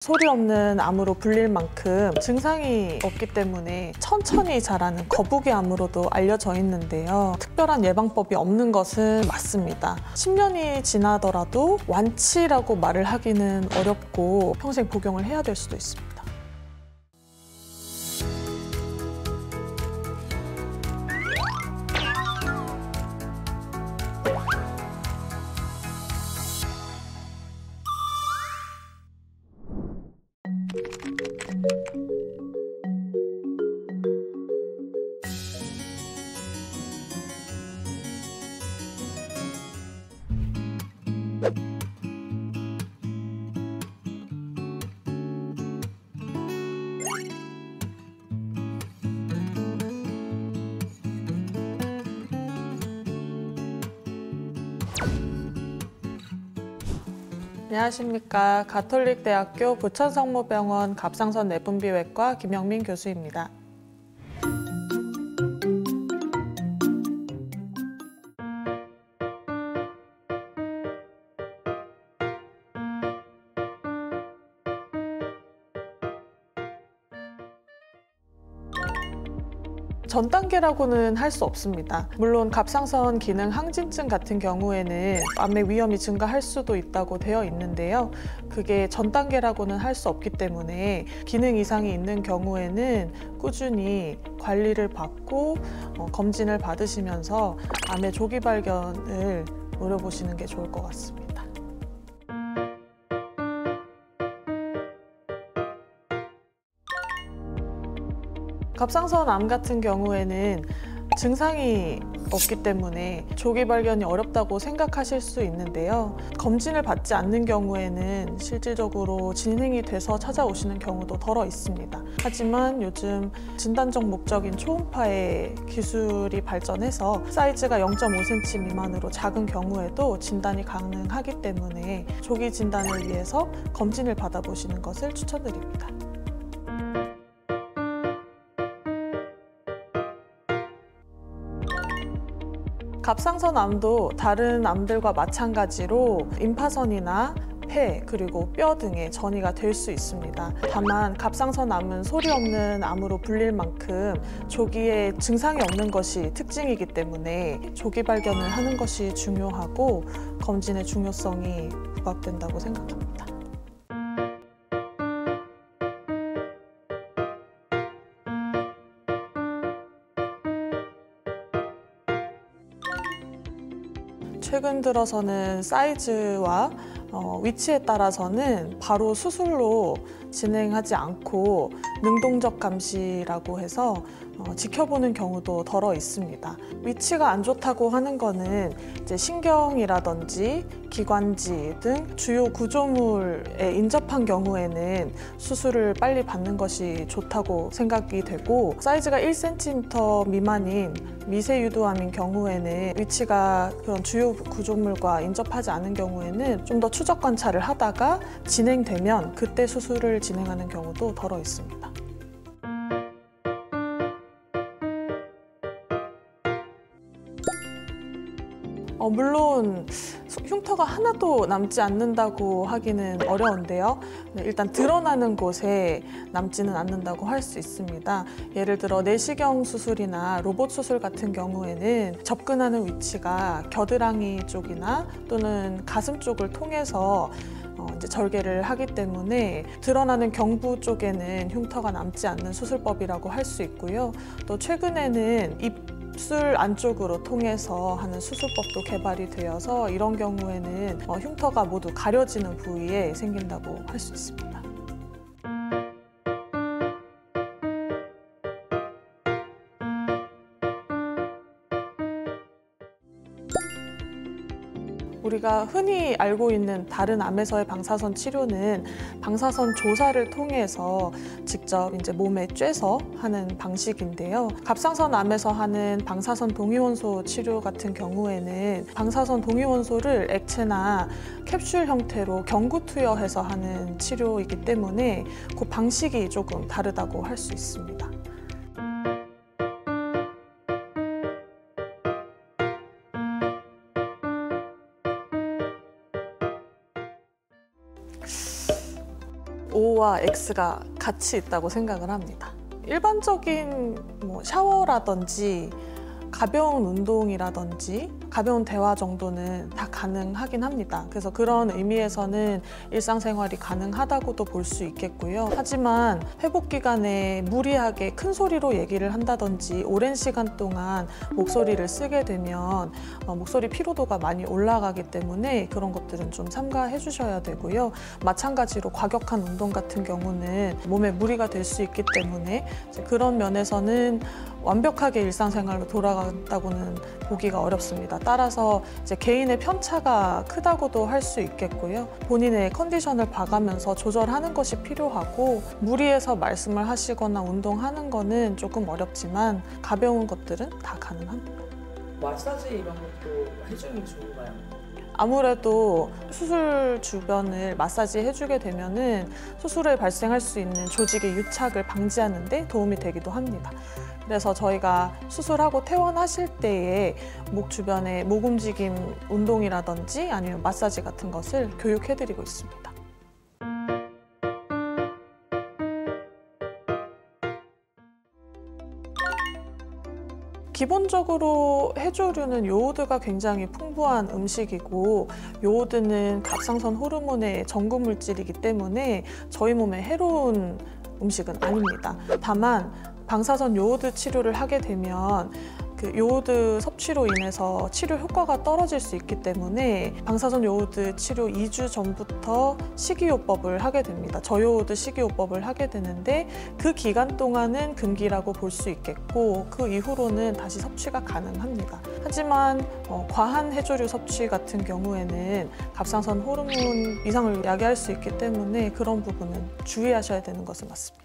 소리 없는 암으로 불릴 만큼 증상이 없기 때문에 천천히 자라는 거북이 암으로도 알려져 있는데요. 특별한 예방법이 없는 것은 맞습니다. 10년이 지나더라도 완치라고 말을 하기는 어렵고 평생 복용을 해야 될 수도 있습니다. 안녕하십니까. 가톨릭대학교 부천성모병원 갑상선 내분비외과 김영민 교수입니다. 전 단계라고는 할 수 없습니다. 물론 갑상선 기능 항진증 같은 경우에는 암의 위험이 증가할 수도 있다고 되어 있는데요. 그게 전 단계라고는 할 수 없기 때문에 기능 이상이 있는 경우에는 꾸준히 관리를 받고 검진을 받으시면서 암의 조기 발견을 노려보시는 게 좋을 것 같습니다. 갑상선 암 같은 경우에는 증상이 없기 때문에 조기 발견이 어렵다고 생각하실 수 있는데요. 검진을 받지 않는 경우에는 실질적으로 진행이 돼서 찾아오시는 경우도 덜어 있습니다. 하지만 요즘 진단적 목적인 초음파의 기술이 발전해서 사이즈가 0.5cm 미만으로 작은 경우에도 진단이 가능하기 때문에 조기 진단을 위해서 검진을 받아보시는 것을 추천드립니다. 갑상선 암도 다른 암들과 마찬가지로 임파선이나 폐 그리고 뼈 등의 전이가 될 수 있습니다. 다만 갑상선 암은 소리 없는 암으로 불릴 만큼 조기에 증상이 없는 것이 특징이기 때문에 조기 발견을 하는 것이 중요하고 검진의 중요성이 부각된다고 생각합니다. 최근 들어서는 사이즈와 위치에 따라서는 바로 수술로 진행하지 않고 능동적 감시라고 해서 지켜보는 경우도 덜어 있습니다. 위치가 안 좋다고 하는 거는 이제 신경이라든지 기관지 등 주요 구조물에 인접한 경우에는 수술을 빨리 받는 것이 좋다고 생각이 되고, 사이즈가 1cm 미만인 미세유두암인 경우에는 위치가 그런 주요 구조물과 인접하지 않은 경우에는 좀 더 추적 관찰을 하다가 진행되면 그때 수술을 진행하는 경우도 덜어 있습니다. 물론 흉터가 하나도 남지 않는다고 하기는 어려운데요. 일단 드러나는 곳에 남지는 않는다고 할 수 있습니다. 예를 들어 내시경 수술이나 로봇 수술 같은 경우에는 접근하는 위치가 겨드랑이 쪽이나 또는 가슴 쪽을 통해서 이제 절개를 하기 때문에 드러나는 경부 쪽에는 흉터가 남지 않는 수술법이라고 할 수 있고요. 또 최근에는 입술 안쪽으로 통해서 하는 수술법도 개발이 되어서 이런 경우에는 흉터가 모두 가려지는 부위에 생긴다고 할 수 있습니다. 우리가 흔히 알고 있는 다른 암에서의 방사선 치료는 방사선 조사를 통해서 직접 이제 몸에 쬐서 하는 방식인데요. 갑상선 암에서 하는 방사선 동위원소 치료 같은 경우에는 방사선 동위원소를 액체나 캡슐 형태로 경구 투여해서 하는 치료이기 때문에 그 방식이 조금 다르다고 할 수 있습니다. O와 X가 같이 있다고 생각을 합니다. 일반적인 샤워라든지 가벼운 운동이라든지 가벼운 대화 정도는 다 가능하긴 합니다. 그래서 그런 의미에서는 일상생활이 가능하다고도 볼 수 있겠고요. 하지만 회복 기간에 무리하게 큰 소리로 얘기를 한다든지 오랜 시간 동안 목소리를 쓰게 되면 목소리 피로도가 많이 올라가기 때문에 그런 것들은 좀 삼가해 주셔야 되고요. 마찬가지로 과격한 운동 같은 경우는 몸에 무리가 될 수 있기 때문에 그런 면에서는 완벽하게 일상생활로 돌아간다고는 보기가 어렵습니다. 따라서 이제 개인의 편차가 크다고도 할 수 있겠고요. 본인의 컨디션을 봐가면서 조절하는 것이 필요하고 무리해서 말씀을 하시거나 운동하는 거는 조금 어렵지만 가벼운 것들은 다 가능합니다. 마사지 이런 것도 해주는 게 좋은가요? 아무래도 수술 주변을 마사지 해주게 되면은 수술에 발생할 수 있는 조직의 유착을 방지하는 데 도움이 되기도 합니다. 그래서 저희가 수술하고 퇴원하실 때에 목 주변의 목 움직임 운동이라든지 아니면 마사지 같은 것을 교육해드리고 있습니다. 기본적으로 해조류는 요오드가 굉장히 풍부한 음식이고 요오드는 갑상선 호르몬의 전구 물질이기 때문에 저희 몸에 해로운 음식은 아닙니다. 다만 방사선 요오드 치료를 하게 되면 그 요오드 섭취로 인해서 치료 효과가 떨어질 수 있기 때문에 방사선 요오드 치료 2주 전부터 식이요법을 하게 됩니다. 저요오드 식이요법을 하게 되는데 그 기간 동안은 금기라고 볼 수 있겠고 그 이후로는 다시 섭취가 가능합니다. 하지만 과한 해조류 섭취 같은 경우에는 갑상선 호르몬 이상을 야기할 수 있기 때문에 그런 부분은 주의하셔야 되는 것은 맞습니다.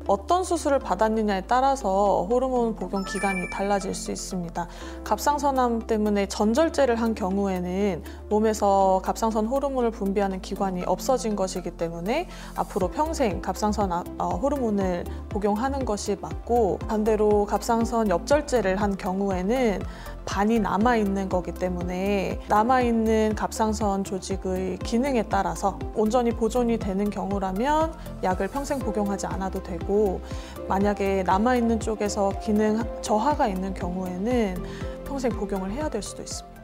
어떤 수술을 받았느냐에 따라서 호르몬 복용 기간이 달라질 수 있습니다. 갑상선암 때문에 전절제를 한 경우에는 몸에서 갑상선 호르몬을 분비하는 기관이 없어진 것이기 때문에 앞으로 평생 갑상선 호르몬을 복용하는 것이 맞고, 반대로 갑상선 엽절제를 한 경우에는 반이 남아있는 거기 때문에 남아있는 갑상선 조직의 기능에 따라서 온전히 보존이 되는 경우라면 약을 평생 복용하지 않아도 되고, 만약에 남아있는 쪽에서 기능 저하가 있는 경우에는 평생 복용을 해야 될 수도 있습니다.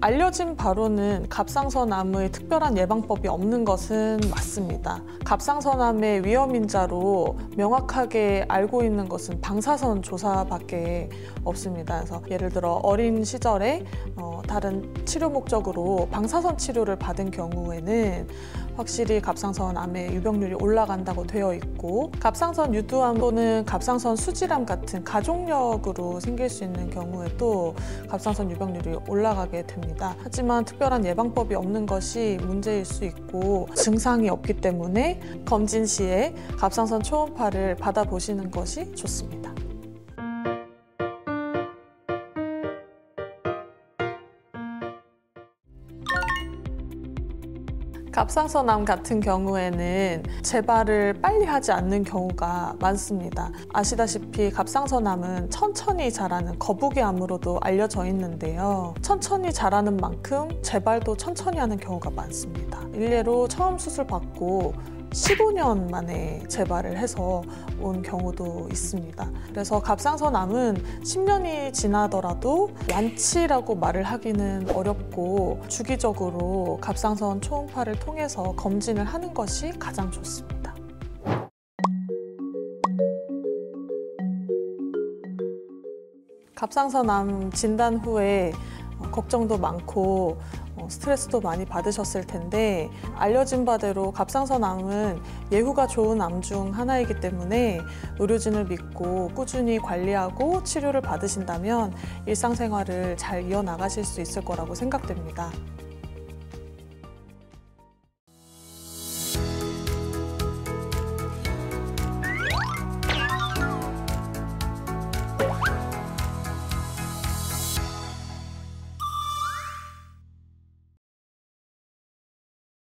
알려진 바로는 갑상선암의 특별한 예방법이 없는 것은 맞습니다. 갑상선암의 위험인자로 명확하게 알고 있는 것은 방사선 조사밖에 없습니다. 그래서 예를 들어 어린 시절에 다른 치료 목적으로 방사선 치료를 받은 경우에는 확실히 갑상선암의 유병률이 올라간다고 되어 있고, 갑상선 유두암 또는 갑상선 수질암 같은 가족력으로 생길 수 있는 경우에도 갑상선 유병률이 올라가게 됩니다. 하지만 특별한 예방법이 없는 것이 문제일 수 있고 증상이 없기 때문에 검진 시에 갑상선 초음파를 받아보시는 것이 좋습니다. 갑상선암 같은 경우에는 재발을 빨리 하지 않는 경우가 많습니다. 아시다시피 갑상선암은 천천히 자라는 거북이암으로도 알려져 있는데요. 천천히 자라는 만큼 재발도 천천히 하는 경우가 많습니다. 일례로 처음 수술받고 15년 만에 재발을 해서 온 경우도 있습니다. 그래서 갑상선암은 10년이 지나더라도 완치라고 말을 하기는 어렵고 주기적으로 갑상선 초음파를 통해서 검진을 하는 것이 가장 좋습니다. 갑상선암 진단 후에 걱정도 많고 스트레스도 많이 받으셨을 텐데, 알려진 바대로 갑상선암은 예후가 좋은 암 중 하나이기 때문에 의료진을 믿고 꾸준히 관리하고 치료를 받으신다면 일상생활을 잘 이어나가실 수 있을 거라고 생각됩니다.